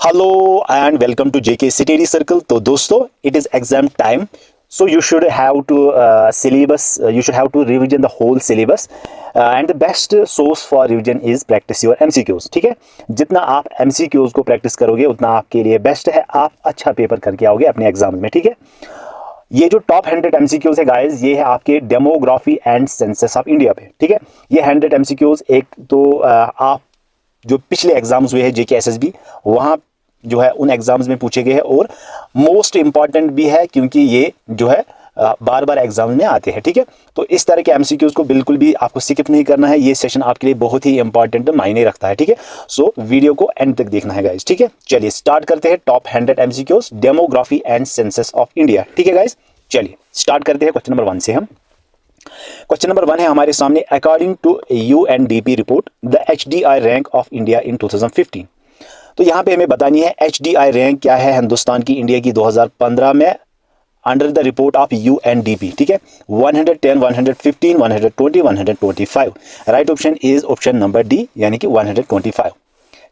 Hello and welcome to JK city circle. तो दोस्तों, it is exam time, so you should have to syllabus, you should have to revision the whole syllabus, and the best source for revision is practice your MCQs। ठीक है, जितना आप MCQs को practice करोगे उतना आपके लिए बेस्ट है, आप अच्छा पेपर करके आओगे अपने एग्जाम में। ठीक है, ये जो टॉप 100 MCQs है गाइस, ये है आपके demography and census of India पे। ठीक है, ये 100 MCQs एक तो आप जो पिछले एग्जाम्स हुए हैं जेके एसएसबी, वहाँ जो है उन एग्जाम्स में पूछे गए हैं, और मोस्ट इंपॉर्टेंट भी है क्योंकि ये जो है बार बार एग्जाम में आते हैं। ठीक है, तो इस तरह के एमसीक्यूज को बिल्कुल भी आपको स्किप नहीं करना है, ये सेशन आपके लिए बहुत ही इंपॉर्टेंट मायने रखता है। ठीक है, सो वीडियो को एंड तक देखना है गाइज। ठीक है, चलिए स्टार्ट करते हैं top 100 MCQs demography and census of India. ठीक है गाइज, चलिए स्टार्ट करते हैं क्वेश्चन नंबर 1 से। हम क्वेश्चन नंबर 1 है हमारे सामने, according to UNDP report the HDI rank of India in 2015। तो यहाँ पे हमें बतानी है एचडीआई रैंक क्या है हिंदुस्तान की, इंडिया की 2015 में under the report of UNDP. ठीक है, 110, 115, 120, 125। Right option is option number D, यानी कि 125।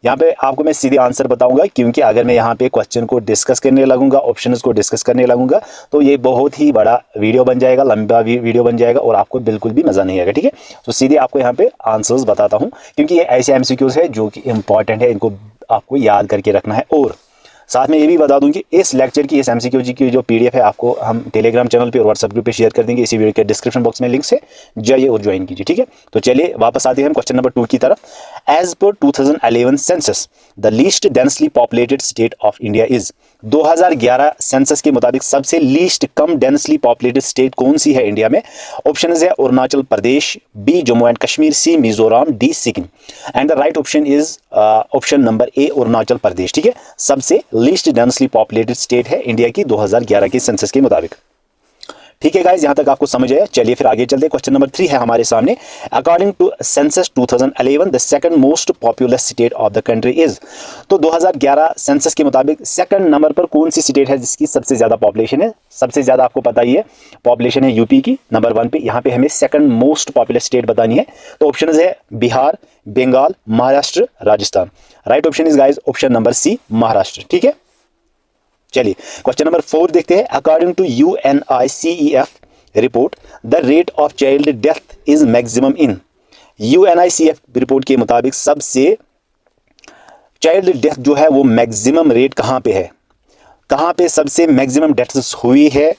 यहाँ पे आपको मैं सीधे आंसर बताऊंगा, क्योंकि अगर मैं यहाँ पे क्वेश्चन को डिस्कस करने लगूंगा, ऑप्शंस को डिस्कस करने लगूंगा, तो ये बहुत ही बड़ा वीडियो बन जाएगा, लंबा वीडियो बन जाएगा, और आपको बिल्कुल भी मजा नहीं आएगा। ठीक है, तो सीधे आपको यहाँ पे आंसर्स बताता हूँ, क्योंकि ये ऐसे एमसीक्यूज है जो कि इंपॉर्टेंट है, इनको आपको याद करके रखना है। और साथ में ये भी बता दूं कि इस लेक्चर की, इस एमसीक्यू की जो पीडीएफ है, आपको हम टेलीग्राम चैनल पे और व्हाट्सएप ग्रुप पे शेयर कर देंगे, इसी वीडियो के डिस्क्रिप्शन बॉक्स में लिंक से जाइए और ज्वाइन कीजिए। ठीक है, तो चलिए वापस आते हैं हम क्वेश्चन नंबर 2 की तरफ। As per 2011 census the least densely populated state of India is. 2011 census के मुताबिक सबसे लीस्ट कम डेंसली पॉपुलेटेड स्टेट कौन सी है इंडिया में? ऑप्शन है Arunachal Pradesh, B Jammu and Kashmir, C Mizoram, D Sikkim. And the right option is option number A, Arunachal Pradesh. ठीक है, सबसे लीस्ट डेंसली पॉपुलेटेड स्टेट है इंडिया की 2011 के सेंसस के मुताबिक। ठीक है गाइस, यहां तक आपको समझ आया। चलिए फिर आगे चलते हैं। क्वेश्चन नंबर 3 है हमारे सामने, according to census 2011 the second most populous state of the country is. तो 2011 सेंसस के मुताबिक सेकंड नंबर पर कौन सी स्टेट है जिसकी सबसे ज्यादा पॉपुलेशन है? सबसे ज्यादा आपको पता ही है पॉपुलेशन है यूपी की, नंबर 1 पे। यहाँ पे हमें सेकंड मोस्ट पॉपुलस स्टेट बतानी है, तो ऑप्शन है Bihar, Bengal, Maharashtra, Rajasthan. Right option is guys option number C, Maharashtra. ठीक है, चलिए क्वेश्चन नंबर 4 देखते हैं। According to UNICEF report the rate of child death is maximum in. UNICEF report के मुताबिक सबसे चाइल्ड डेथ जो है वो मैक्सिमम रेट कहां पे है? कहां पे सबसे मैक्सिमम डेथ्स हुई है,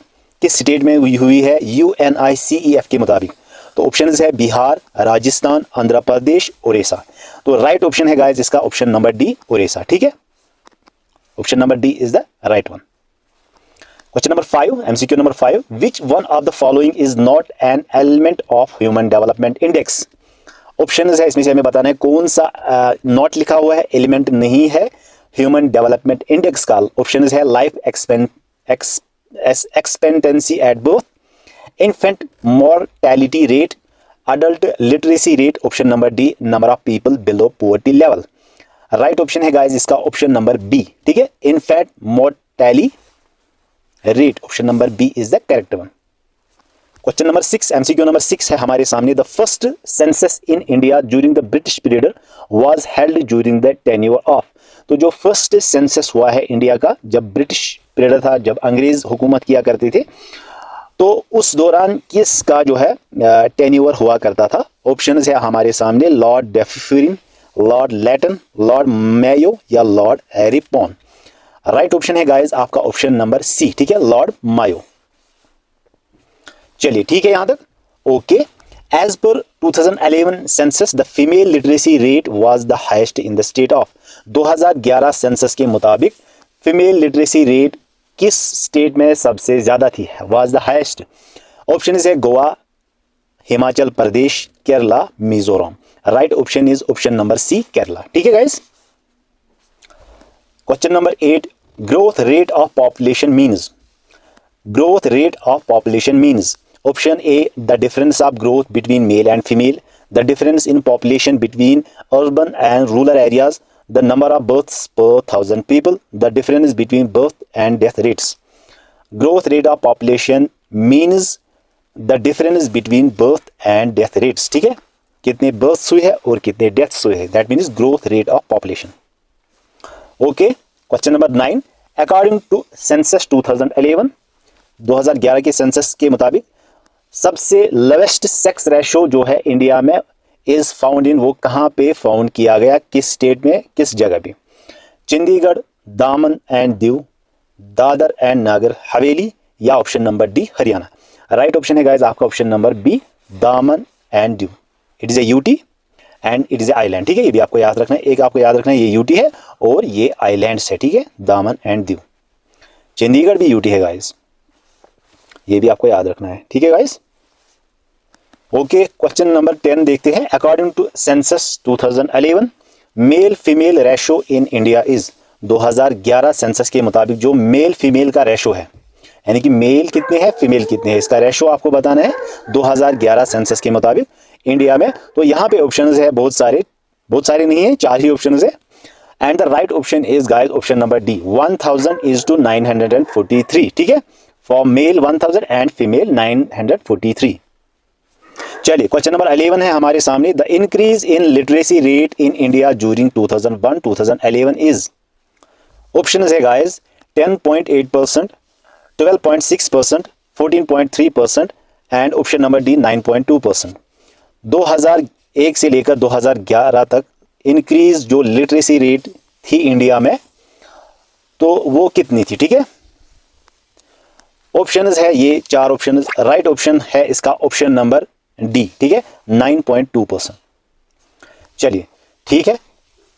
किस स्टेट में हुई है यूएनआईसीईएफ के मुताबिक? तो ऑप्शन है बिहार, राजस्थान, आंध्र प्रदेश, उड़ीसा। तो राइट ऑप्शन है गाइस इसका ऑप्शन नंबर डी, उड़ीसा। ठीक है, option number D is the right one. Question number 5, MCQ number 5, which one of the following is not an element of human development index. Option है इसमें से हमें बताना है कौन सा नॉट लिखा हुआ है, एलिमेंट नहीं है ह्यूमन डेवलपमेंट इंडेक्स का। ऑप्शन है life expectancy at birth, infant mortality rate, adult literacy rate. Option number D, number of people below poverty level. Right option है गाइस इसका ऑप्शन नंबर बी। ठीक है, infant mortality rate, option number B is the correct one. Question number 6, MCQ number 6 है हमारे सामने, the first census in India during the British period was held during the tenure of. तो जो first census हुआ है India का जब British period था, जब अंग्रेज हुकूमत किया करते थे, तो उस दौरान किसका जो है टेन्योर हुआ करता था? ऑप्शन है हमारे सामने लॉर्ड डेफिन, लॉर्ड लेटन, लॉर्ड मेयो या लॉर्ड रिपॉन। राइट ऑप्शन है गाइस आपका ऑप्शन नंबर सी। ठीक है, लॉर्ड मायो। चलिए ठीक है यहां तक okay. As per 2011 census the female literacy rate was the highest in the state of. 2011 census के मुताबिक फीमेल लिटरेसी रेट किस स्टेट में सबसे ज्यादा थी, वाज द हाईएस्ट? ऑप्शन है Goa, Himachal Pradesh, Kerala, Mizoram. Right option is option number C, Kerala. ठीक है guys. Question number 8, growth rate of population means. Growth rate of population means option A, the difference of growth between male and female, the difference in population between urban and rural areas, the number of births per 1000 people, the difference between birth and death rates. Growth rate of population means the difference between birth and death rates. ठीक है, कितने births हुए हैं और कितने deaths हुए हैं, that means growth rate of population. Okay, question number 9, according to census 2011 के सेंसस के मुताबिक सबसे लोवेस्ट सेक्स रेशो जो है इंडिया में इज फाउंड इन, वो कहाँ पे फाउंड किया गया, किस स्टेट में, किस जगह पे? चंडीगढ़, दामन एंड दीव, दादर एंड नागर हवेली, या option number D Haryana? Right option है गाइस आपका ऑप्शन नंबर बी, दामन and Diu. It is a UT and it is a island, ठीक है, ये भी आपको याद रखना है। एक आपको याद रखना है, ये यूटी है और ये आइलैंड्स है, ठीक है, दामन एंड दीव। चंडीगढ़ भी यूटी है गाइस, ये भी आपको याद रखना है, ठीक है गाइस। ओके, क्वेश्चन नंबर 10 देखते हैं। According to census 2011 male female ratio in India is, 2011 census के मुताबिक जो मेल फीमेल का रेशो है, यानी कि मेल कितने हैं, फीमेल कितने हैं, इसका रेशो आपको बताना है 2011 सेंसस के मुताबिक इंडिया में। तो यहाँ पे ऑप्शंस है बहुत सारे नहीं है, 4 ही ऑप्शंस है। And the right option is guys option number D, 1000 is to 943, ठीक है, फॉर मेल 1000 एंड फीमेल 943। चलिए, क्वेश्चन नंबर 11 है हमारे सामने। The increase in literacy rate in India during 2001-2011 is, option है guys 10.8%, 12.6%, 14.3% and option number D 9.2%। 2001 से लेकर 2011 तक इंक्रीज जो लिटरेसी रेट थी इंडिया में, तो वो कितनी थी, ठीक है। ऑप्शंस है ये 4 ऑप्शन, राइट ऑप्शन है इसका ऑप्शन नंबर डी, ठीक है, 9.2%। चलिए ठीक है,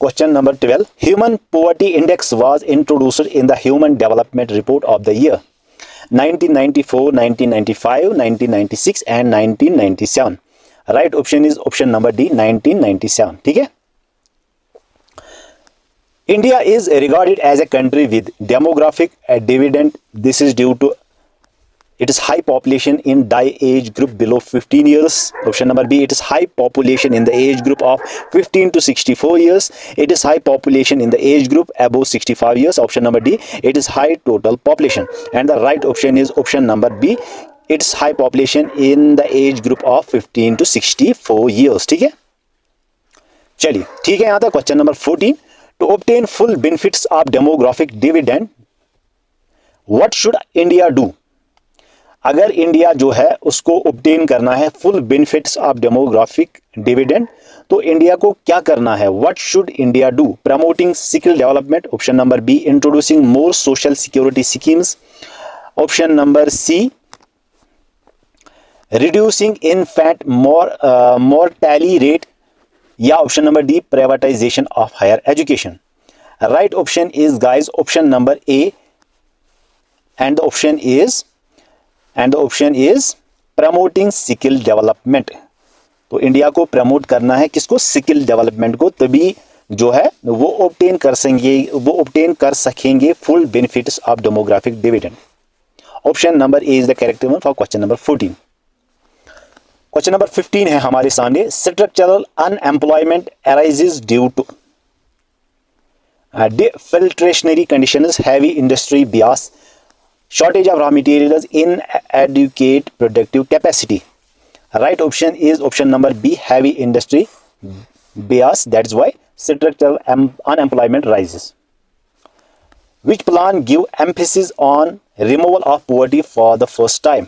question number 12, human poverty index was introduced in the human development report of the year 1994, 1995, 1996 and 1997। Right option is option number D, 1997, ठीक है। India is regarded as a country with demographic dividend. This is due to its high population in the age group below 15 years. Option number B, it is high population in the age group of 15 to 64 years. It is high population in the age group above 65 years. Option number D, it is high total population. And the right option is option number B, it's high population in the age group of 15 to 64 years. ठीक है, चलिए ठीक है, यहाँ तक question number 14, to obtain full benefits of demographic dividend what should India do? अगर India जो है उसको obtain करना है full benefits of demographic dividend, तो इंडिया को क्या करना है? What should India do? Promoting skill development, option number B, introducing more social security schemes, option number C, reducing infant mortality rate, या option number D, privatization of higher education. Right option is guys option number A and the option is promoting skill development. तो India को promote करना है किसको? Skill development को, तभी जो है वो ऑब्टेन कर सकेंगे full benefits of demographic dividend. Option number A is the correct one for question number 14। Question number 15 है हमारे सामने। Structural unemployment arises due to deflationary conditions, heavy industry bias, shortage of raw materials, inadequate productive capacity. Right option is option number B, heavy industry bias, that is why structural unemployment rises. Which plan give emphasis on removal of poverty for the first time?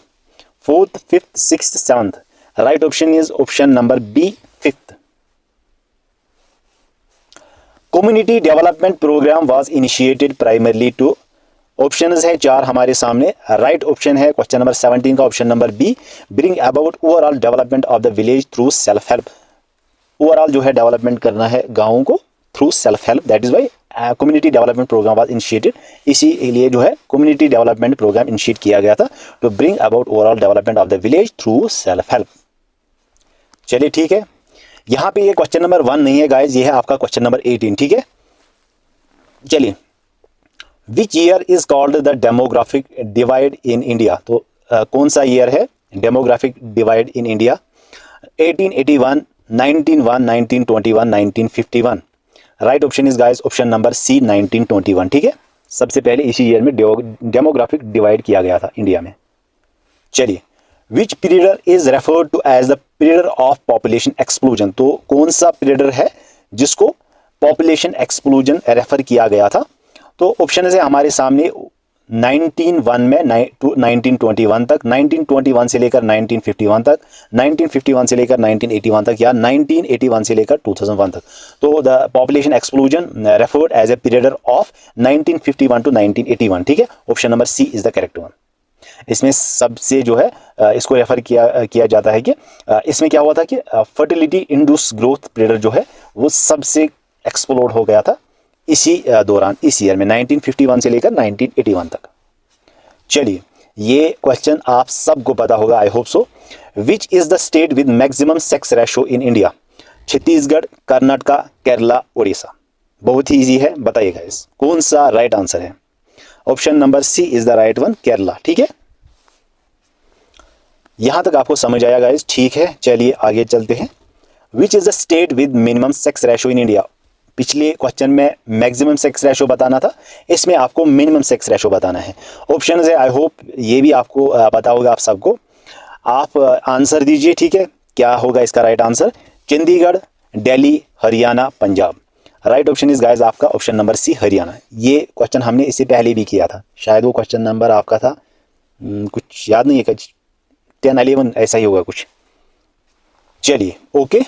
4th, 5th, 6th, 7th. Right option is option number B, 5th. Community development program was initiated primarily to, options है 4 हमारे सामने। right option है question number 17 का option number B, bring about overall development of the village through self help। Overall जो है development करना है गाँवों को through self help, that is why community development program was initiated. इसीलिए जो है कम्युनिटी डेवलपमेंट प्रोग्राम इनिशिएट किया गया था, to bring about overall development of the village through self help. चलिए ठीक है, यहाँ पे ये क्वेश्चन नंबर 1 नहीं है गाइज, ये है आपका क्वेश्चन नंबर 18, ठीक है। चलिए, which year is called the demographic divide in India? तो कौन सा ईयर है demographic divide in India? 1881, 1901, 1921, 1951। Right option is guys option number C, 1921, ठीक है। सबसे पहले इसी ईयर में डेमोग्राफिक डिवाइड किया गया था इंडिया में। चलिए, which period is referred to as the period of population explosion? तो कौन सा पीरियड है जिसको पॉपुलेशन एक्सप्लोजन रेफर किया गया था? तो ऑप्शन है हमारे सामने 1901 में 1921 तक, 1921 से लेकर 1951 तक, 1951 से लेकर 1981 तक, या 1981 से लेकर 2001 तक। तो the population explosion referred as a period of 1951 to 1981। ठीक है, option number C is the correct one. इसमें सबसे जो है इसको रेफर किया जाता है कि इसमें क्या हुआ था कि फर्टिलिटी इंड्यूस ग्रोथ पीरियड जो है वो सबसे एक्सप्लोड हो गया था इसी दौरान, इस ईयर में 1951 से लेकर 1981 तक। चलिए, ये क्वेश्चन आप सबको पता होगा, I hope so. Which is the state with maximum sex ratio in India? Chhattisgarh, Karnataka, Kerala, Orissa. बहुत ही इजी है, बताइएगा इस कौन सा राइट आंसर है। Option number C is the right one, Kerala. ठीक है, यहां तक आपको समझ आया गाइस? ठीक है, चलिए आगे चलते हैं। विच is the state with minimum sex ratio in India? पिछले क्वेश्चन में मैक्सिमम सेक्स रेशो बताना था, इसमें आपको मिनिमम सेक्स रेशो बताना है। ऑप्शन है, आई होप ये भी आपको पता होगा आप सबको। आप आंसर दीजिए, ठीक है, क्या होगा इसका right answer? Chandigarh, Delhi, Haryana, Punjab. Right option is guys आपका ऑप्शन नंबर सी, हरियाणा। ये क्वेश्चन हमने इससे पहले भी किया था, शायद वो क्वेश्चन नंबर आपका था कुछ याद नहीं है, 10, 11 ऐसा ही होगा कुछ। चलिए, okay.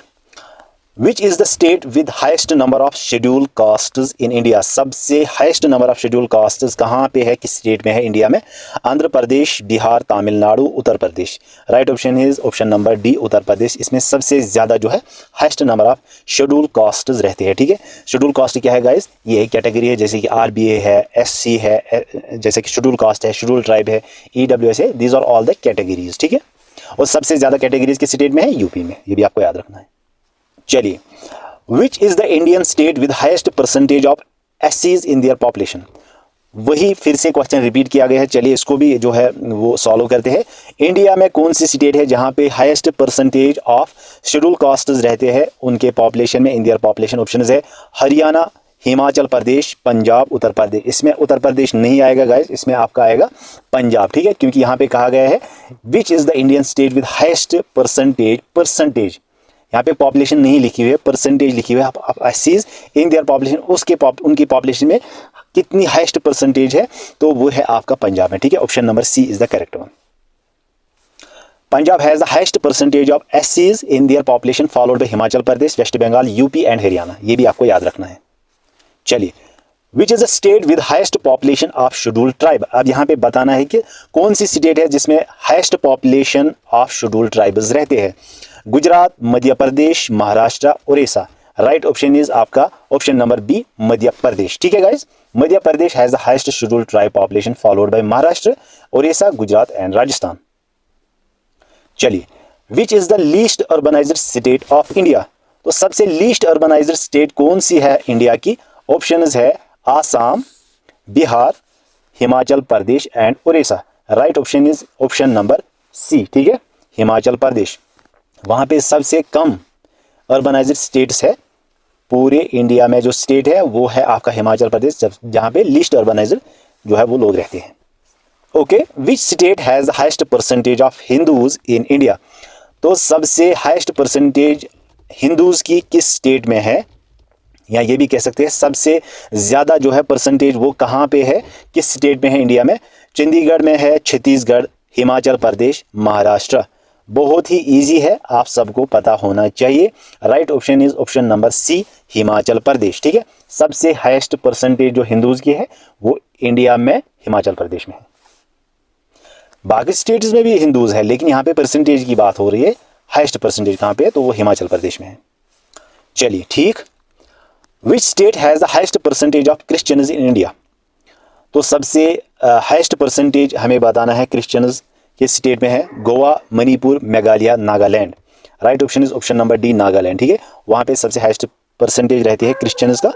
Which is the state with highest number of scheduled castes in India? सबसे highest number of scheduled castes कहाँ पे है, किस स्टेट में है इंडिया में? Andhra Pradesh, Bihar, Tamil Nadu, Uttar Pradesh. Right option is option number D, Uttar Pradesh. इसमें सबसे ज्यादा जो है highest number of scheduled castes रहते हैं। ठीक है, शेड्यूल कास्ट क्या है गाइस? ये एक कैटेगरी है, जैसे कि आरबीए है, एससी है, जैसे कि शेड्यूल कास्ट है, शेड्यूल ट्राइब है, ईडब्ल्यूएस है। These are all the categories. ठीक है, और सबसे ज्यादा कैटेगरीज किस स्टेट में है? यूपी में। ये भी आपको याद रखना है। चलिए, which is the Indian state with highest percentage of एससीज इन देयर पॉपुलेशन? वही फिर से क्वेश्चन रिपीट किया गया है। चलिए, इसको भी जो है वो सॉल्व करते हैं। इंडिया में कौन सी स्टेट है जहां पे highest percentage of scheduled castes रहते हैं उनके पॉपुलेशन में, इन देयर पॉपुलेशन? ऑप्शन है हरियाणा, हिमाचल प्रदेश, पंजाब, उत्तर प्रदेश। इसमें उत्तर प्रदेश नहीं आएगा गाइस, इसमें आपका आएगा पंजाब। ठीक है, क्योंकि यहाँ पे कहा गया है विच is the Indian state with highest percentage. यहाँ पे पॉपुलेशन नहीं लिखी हुई है, परसेंटेज लिखी हुई है। आप एससीज इन देयर पॉपुलेशन, उनकी पॉपुलेशन में कितनी हाईएस्ट परसेंटेज है, तो वो है आपका पंजाब में। ठीक है, option number C is the correct one. Punjab has the highest percentage of एससीज in their population, followed by Himachal Pradesh, West Bengal, UP and Haryana. ये भी आपको याद रखना है। चलिए, which is the state with highest population of scheduled tribe? अब यहाँ पे बताना है कि कौन सी स्टेट है जिसमें highest population of scheduled tribes रहते हैं। Gujarat, Madhya Pradesh, Maharashtra, Orissa. Right option is आपका option number B, Madhya Pradesh. ठीक है guys, Madhya Pradesh has the highest scheduled tribe population, followed by Maharashtra, Orissa, Gujarat and Rajasthan. चलिए, which is the least urbanized state of India? तो सबसे लीस्ट अर्बनाइज्ड स्टेट कौन सी है इंडिया की? ऑप्शन है Assam, Bihar, Himachal Pradesh and Orissa. Right option is option number C. ठीक है, हिमाचल प्रदेश। वहां पे सबसे कम अर्बनाइज्ड स्टेट्स है पूरे इंडिया में। जो स्टेट है वो है आपका हिमाचल प्रदेश, जहां पे लीस्ट अर्बनाइज्ड जो है वो लोग रहते हैं। Okay, which state has the highest percentage of Hindus in India? तो सबसे हाईएस्ट परसेंटेज हिंदूज की किस स्टेट में है, या ये भी कह सकते हैं सबसे ज्यादा जो है परसेंटेज वो कहां पे है, किस स्टेट में है इंडिया में? चंडीगढ़ में है, छत्तीसगढ़, हिमाचल प्रदेश, महाराष्ट्र। बहुत ही इजी है, आप सबको पता होना चाहिए। Right option is option number C, Himachal Pradesh. ठीक है, सबसे हाईएस्ट परसेंटेज जो हिंदूज की है वो इंडिया में हिमाचल प्रदेश में है। बाकी स्टेट्स में भी हिंदूज है, लेकिन यहाँ पे परसेंटेज की बात हो रही है, हाईएस्ट परसेंटेज कहाँ पे है, तो वो हिमाचल प्रदेश में है। चलिए, ठीक। Which state has the highest percentage of Christians in India? तो सबसे हाईएस्ट परसेंटेज हमें बताना है क्रिश्चियंस किस स्टेट में है। Goa, Manipur, Meghalaya, Nagaland. Right option is option number D, Nagaland. ठीक है, वहां पे सबसे हाईएस्ट परसेंटेज रहती है क्रिश्चियंस का।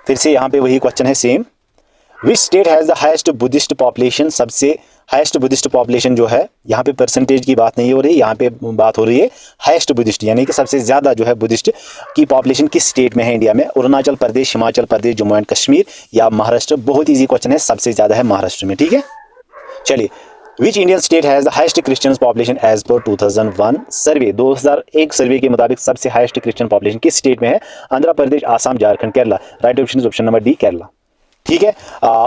फिर से यहाँ पे वही क्वेश्चन है same. Which state has the highest Buddhist population? सबसे हाईएस्ट बुद्धिस्ट पॉपुलेशन जो है, यहाँ पे परसेंटेज की बात नहीं हो रही, यहाँ पे बात हो रही है हाईएस्ट बुद्धिस्ट, यानी कि सबसे ज्यादा जो है बुद्धिस्ट की पॉपुलेशन किस स्टेट में है इंडिया में? अरुणाचल प्रदेश, हिमाचल प्रदेश, जम्मू एंड कश्मीर या महाराष्ट्र। बहुत ईजी क्वेश्चन है, सबसे ज्यादा है महाराष्ट्र में। ठीक है, चलिए। Which Indian state has the highest Christian population as per 2001 survey? 2001 survey के मुताबिक सबसे हाईएस्ट क्रिश्चियन पॉपुलेशन किस स्टेट में है? Andhra Pradesh, Assam, Jharkhand, Kerala. Right option is option number D, Kerala. ठीक है।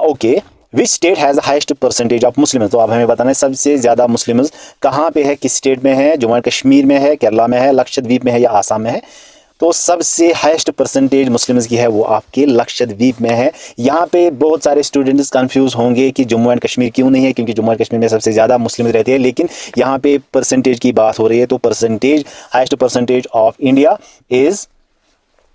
Okay, which state has highest percentage of Muslim, तो अब हमें बताना है सबसे ज़्यादा मुस्लिम्स कहाँ पे है, किस स्टेट में है, जम्मू एंड कश्मीर में है, केरला में है, लक्षद्वीप में है या आसाम में है। तो सबसे हाईएस्ट परसेंटेज मुस्लिम्स की है वो आपके लक्षद्वीप में है। यहाँ पे बहुत सारे स्टूडेंट्स कंफ्यूज होंगे कि जम्मू एंड कश्मीर क्यों नहीं है, क्योंकि जम्मू एंड कश्मीर में सबसे ज़्यादा मुस्लिम्स रहते हैं, लेकिन यहाँ पे परसेंटेज की बात हो रही है। तो percentage, highest percentage of India is,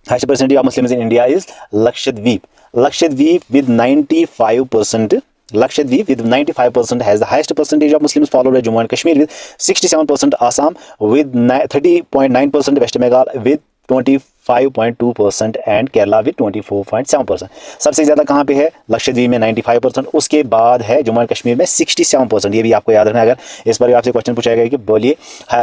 highest percentage of Muslims in India is Lakshadweep. Lakshadweep with 95%. Lakshadweep with 95% has the highest percentage of Muslims, followed by Jammu and Kashmir with 67%, Assam with 30.9%, West Bengal with 25.2% and Kerala with 24.7%। सबसे ज़्यादा कहाँ पे है, लक्षद्वीप में 95%, उसके बाद है Jammu and Kashmir में 67%। ये भी आपको याद रखना है। अगर इस बार आपसे क्वेश्चन पूछा गया कि बोलिए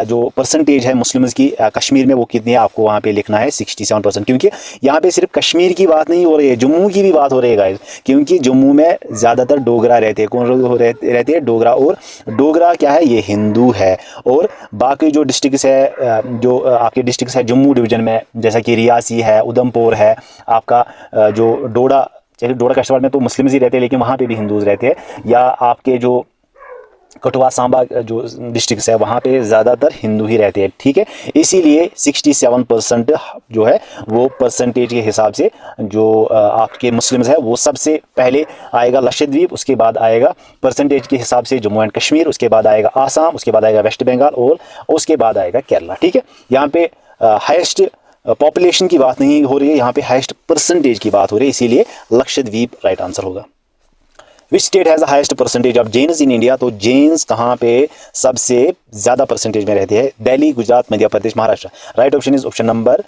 जो परसेंटेज है मुस्लिम्स की कश्मीर में वो कितनी है, आपको वहाँ पे लिखना है 67%, क्योंकि यहाँ पे सिर्फ कश्मीर की बात नहीं हो रही है, जम्मू की भी बात हो रही है गाइस, क्योंकि जम्मू में ज़्यादातर डोगरा रहते हैं। कौन रहते हैं, डोगरा। और डोगरा क्या है, ये हिंदू है। और बाकी जो डिस्ट्रिक्ट है, जो आपके डिस्ट्रिक्ट है जम्मू डिवीजन में, जैसा कि रियासी है, उधमपुर है, आपका जो डोडा, चलिए डोडा कश्तवाड़ में तो मुस्लिम्स ही रहते हैं, लेकिन वहाँ पे भी हिंदूज रहते हैं, या आपके जो कठुआ सांबा जो डिस्ट्रिक्ट है वहाँ पे ज़्यादातर हिंदू ही रहते हैं। ठीक है, इसीलिए 67% जो है वो परसेंटेज के हिसाब से जो आपके मुस्लिम्स है वो सबसे पहले आएगा लक्षद्वीप, उसके बाद आएगा परसेंटेज के हिसाब से जम्मू एंड कश्मीर, उसके बाद आएगा आसाम, उसके बाद आएगा वेस्ट बंगाल और उसके बाद आएगा केरला। ठीक है, यहाँ पे हाईएस्ट पॉपुलेशन की बात नहीं हो रही है, यहाँ पे हाईएस्ट परसेंटेज की बात हो रही है, इसीलिए लक्षद्वीप राइट आंसर होगा। विच state has the highest percentage of Jains in India, तो जैन्स कहाँ पे सबसे ज़्यादा परसेंटेज में रहते हैं, Delhi, Gujarat, Madhya Pradesh, Maharashtra. Right option is option number